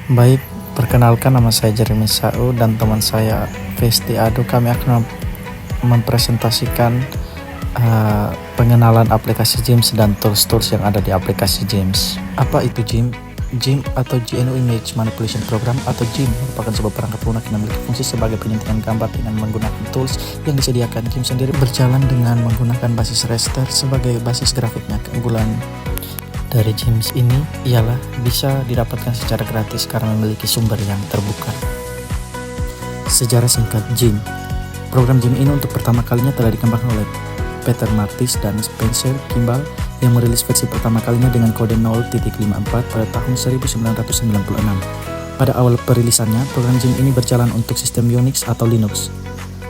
Baik, perkenalkan nama saya Jeremy Sau dan teman saya Festi Ado. Kami akan mempresentasikan pengenalan aplikasi Jeems dan tools-tools yang ada di aplikasi Jeems. Apa itu Jeems? Jeems atau GNU Image Manipulation Program atau Jeems merupakan sebuah perangkat lunak yang memiliki fungsi sebagai penyuntikan gambar dengan menggunakan tools yang disediakan. Jeems sendiri berjalan dengan menggunakan basis raster sebagai basis grafiknya. Keunggulan dari Jeems ini ialah bisa didapatkan secara gratis karena memiliki sumber yang terbuka. Sejarah singkat Jeems. Program Jeems ini untuk pertama kalinya telah dikembangkan oleh Peter Martis dan Spencer Kimball yang merilis versi pertama kalinya dengan kode 0.54 pada tahun 1996. Pada awal perilisannya, program Jeems ini berjalan untuk sistem Unix atau Linux.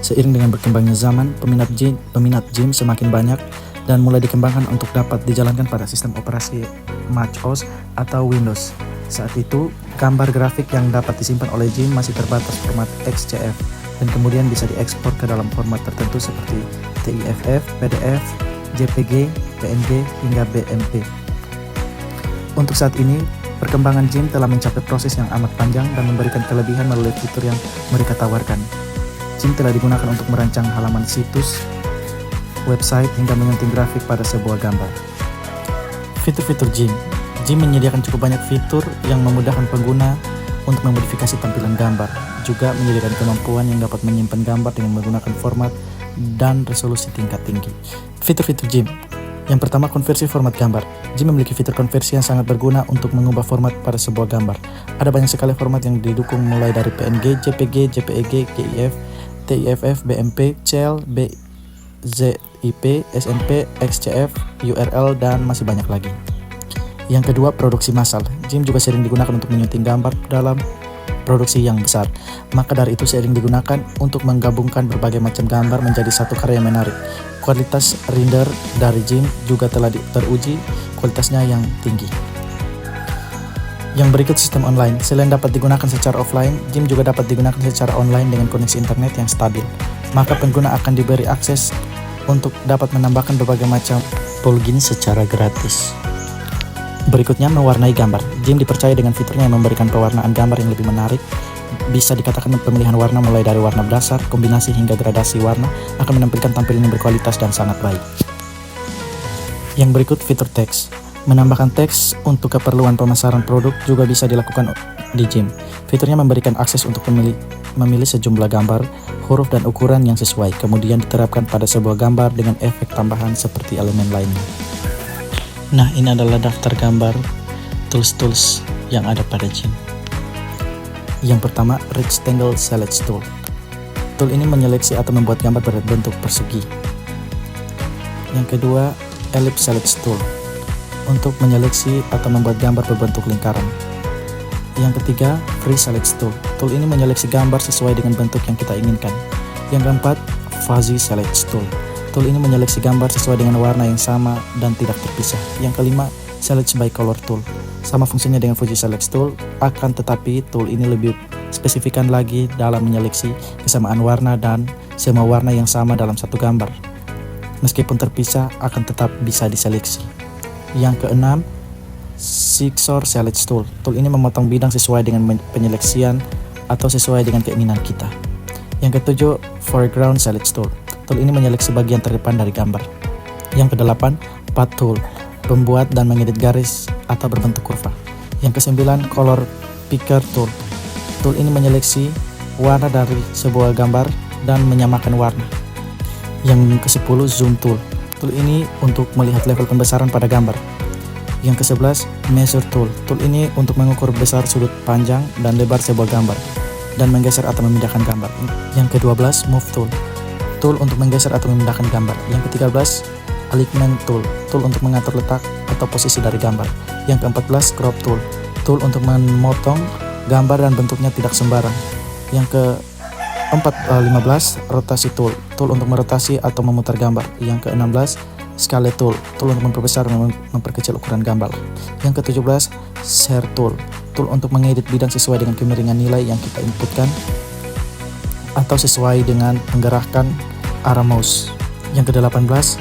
Seiring dengan berkembangnya zaman, peminat Jeems semakin banyak dan mulai dikembangkan untuk dapat dijalankan pada sistem operasi macOS atau Windows. Saat itu, gambar grafik yang dapat disimpan oleh Jeems masih terbatas format XCF dan kemudian bisa diekspor ke dalam format tertentu seperti TIFF, PDF, JPG, PNG, hingga BMP. Untuk saat ini, perkembangan Jeems telah mencapai proses yang amat panjang dan memberikan kelebihan melalui fitur yang mereka tawarkan. Jeems telah digunakan untuk merancang halaman situs, website, hingga menyunting grafik pada sebuah gambar. Fitur-fitur Jeems. Jeems menyediakan cukup banyak fitur yang memudahkan pengguna untuk memodifikasi tampilan gambar, juga menyediakan kemampuan yang dapat menyimpan gambar dengan menggunakan format dan resolusi tingkat tinggi. Fitur-fitur Jeems. Yang pertama, konversi format gambar. Jeems memiliki fitur konversi yang sangat berguna untuk mengubah format pada sebuah gambar. Ada banyak sekali format yang didukung mulai dari PNG, JPG, JPEG, GIF, TIFF, BMP, CL, ZIP, SNP, XCF, URL, dan masih banyak lagi. Yang kedua, produksi massal. Jeems juga sering digunakan untuk menyunting gambar dalam produksi yang besar. Maka dari itu sering digunakan untuk menggabungkan berbagai macam gambar menjadi satu karya yang menarik. Kualitas render dari Jeems juga telah teruji kualitasnya yang tinggi. Yang berikut, sistem online. Selain dapat digunakan secara offline, Jeems juga dapat digunakan secara online dengan koneksi internet yang stabil. Maka pengguna akan diberi akses untuk dapat menambahkan berbagai macam plugin secara gratis. Berikutnya, mewarnai gambar. Jeems dipercaya dengan fiturnya yang memberikan pewarnaan gambar yang lebih menarik. Bisa dikatakan pemilihan warna mulai dari warna dasar, kombinasi hingga gradasi warna akan menampilkan tampilan yang berkualitas dan sangat baik. Yang berikut, fitur teks. Menambahkan teks untuk keperluan pemasaran produk juga bisa dilakukan di Jeems. Fiturnya memberikan akses untuk memilih sejumlah gambar, huruf dan ukuran yang sesuai, kemudian diterapkan pada sebuah gambar dengan efek tambahan seperti elemen lainnya. Nah, ini adalah daftar gambar tools-tools yang ada pada Jeems. Yang pertama, Rectangle Select Tool. Tool ini menyeleksi atau membuat gambar berbentuk persegi. Yang kedua, Ellipse Select Tool, untuk menyeleksi atau membuat gambar berbentuk lingkaran. Yang ketiga, Free Select Tool. Tool ini menyeleksi gambar sesuai dengan bentuk yang kita inginkan. Yang keempat, Fuzzy Select Tool. Tool ini menyeleksi gambar sesuai dengan warna yang sama dan tidak terpisah. Yang kelima, Select by Color Tool. Sama fungsinya dengan Fuzzy Select Tool, akan tetapi tool ini lebih spesifikan lagi dalam menyeleksi kesamaan warna dan semua warna yang sama dalam satu gambar. Meskipun terpisah, akan tetap bisa diseleksi. Yang keenam, Zigzag Select Tool. Tool ini memotong bidang sesuai dengan penyeleksian atau sesuai dengan keinginan kita. Yang ketujuh, Foreground Select Tool. Tool ini menyeleksi bagian terdepan dari gambar. Yang kedelapan, Path Tool, membuat dan mengedit garis atau berbentuk kurva. Yang kesembilan, Color Picker Tool. Tool ini menyeleksi warna dari sebuah gambar dan menyamakan warna. Yang ke-10, Zoom Tool. Tool ini untuk melihat level pembesaran pada gambar. Yang ke-11, Measure Tool. Tool ini untuk mengukur besar sudut panjang dan lebar sebuah gambar dan menggeser atau memindahkan gambar. Yang ke-12, Move Tool. Tool untuk menggeser atau memindahkan gambar. Yang ke-13, Alignment Tool. Tool untuk mengatur letak atau posisi dari gambar. Yang ke-14, Crop Tool. Tool untuk memotong gambar dan bentuknya tidak sembarang. Yang ke-15, Rotasi Tool. Tool untuk merotasi atau memutar gambar. Yang ke-16, Scale Tool. Tool untuk memperbesar dan memperkecil ukuran gambar. Yang ke-17, Share Tool. Tool untuk mengedit bidang sesuai dengan kemiringan nilai yang kita inputkan atau sesuai dengan menggerakkan arah mouse. Yang ke-18,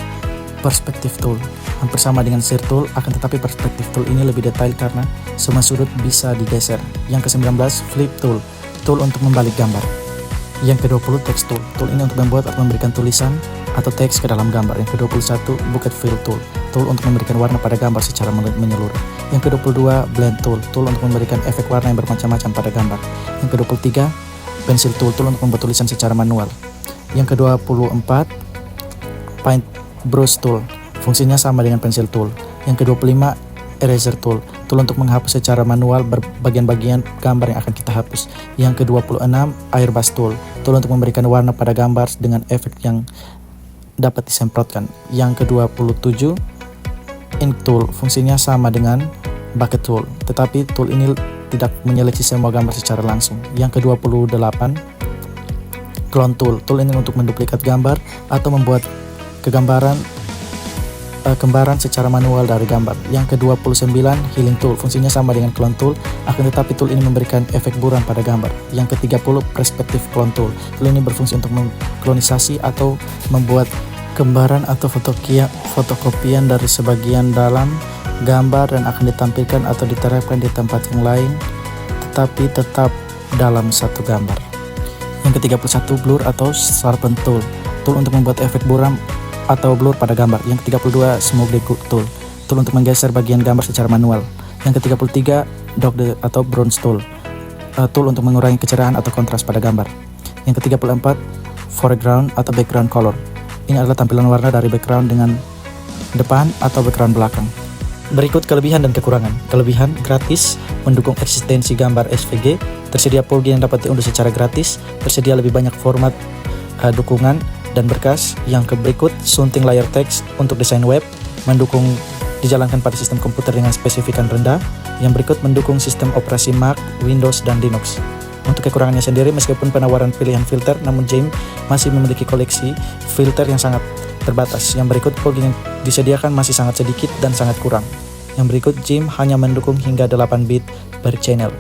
Perspective Tool. hampir sama dengan Sear Tool, akan tetapi perspektif tool ini lebih detail karena semua sudut bisa digeser. Yang ke-19, Flip Tool, tool untuk membalik gambar. Yang ke-20, Text Tool, tool ini untuk membuat atau memberikan tulisan atau teks ke dalam gambar. Yang ke-21, Bucket Fill Tool, tool untuk memberikan warna pada gambar secara menyeluruh. Yang ke-22, Blend Tool, tool untuk memberikan efek warna yang bermacam-macam pada gambar. Yang ke-23, Pencil Tool, tool untuk membuat tulisan secara manual. Yang ke-24, Paint Brush Tool, fungsinya sama dengan Pencil Tool. Yang ke-25, Eraser Tool, tool untuk menghapus secara manual bagian-bagian gambar yang akan kita hapus. Yang ke-26, Airbrush Tool, tool untuk memberikan warna pada gambar dengan efek yang dapat disemprotkan. Yang ke-27, Ink Tool, fungsinya sama dengan Bucket Tool, tetapi tool ini tidak menyeleksi semua gambar secara langsung. Yang ke-28, Clone Tool, tool ini untuk menduplikat gambar atau membuat kembaran secara manual dari gambar. Yang ke-29, Healing Tool, fungsinya sama dengan Clone Tool, akan tetapi tool ini memberikan efek buram pada gambar. Yang ke-30, Perspective Clone Tool, tool ini berfungsi untuk mengklonisasi atau membuat gambaran atau fotokopian dari sebagian dalam gambar dan akan ditampilkan atau diterapkan di tempat yang lain tetapi tetap dalam satu gambar. Yang ke-31, Blur atau Sharpen Tool, tool untuk membuat efek buram atau blur pada gambar. Yang ke-32, Smooth Tool, tool untuk menggeser bagian gambar secara manual. Yang ke-33, Dog atau Bronze Tool, tool untuk mengurangi kecerahan atau kontras pada gambar. Yang ke-34, Foreground atau Background Color, ini adalah tampilan warna dari background dengan depan atau background belakang. Berikut kelebihan dan kekurangan. Kelebihan: gratis, mendukung eksistensi gambar SVG, tersedia plugin yang dapat diunduh secara gratis, tersedia lebih banyak format dukungan dan berkas. Yang berikut, Sunting Layer Text untuk desain web, mendukung dijalankan pada sistem komputer dengan spesifikan rendah. Yang berikut, mendukung sistem operasi Mac, Windows, dan Linux. Untuk kekurangannya sendiri, meskipun penawaran pilihan filter, namun Jim masih memiliki koleksi filter yang sangat terbatas. Yang berikut, plugin yang disediakan masih sangat sedikit dan sangat kurang. Yang berikut, Jim hanya mendukung hingga 8 bit per channel.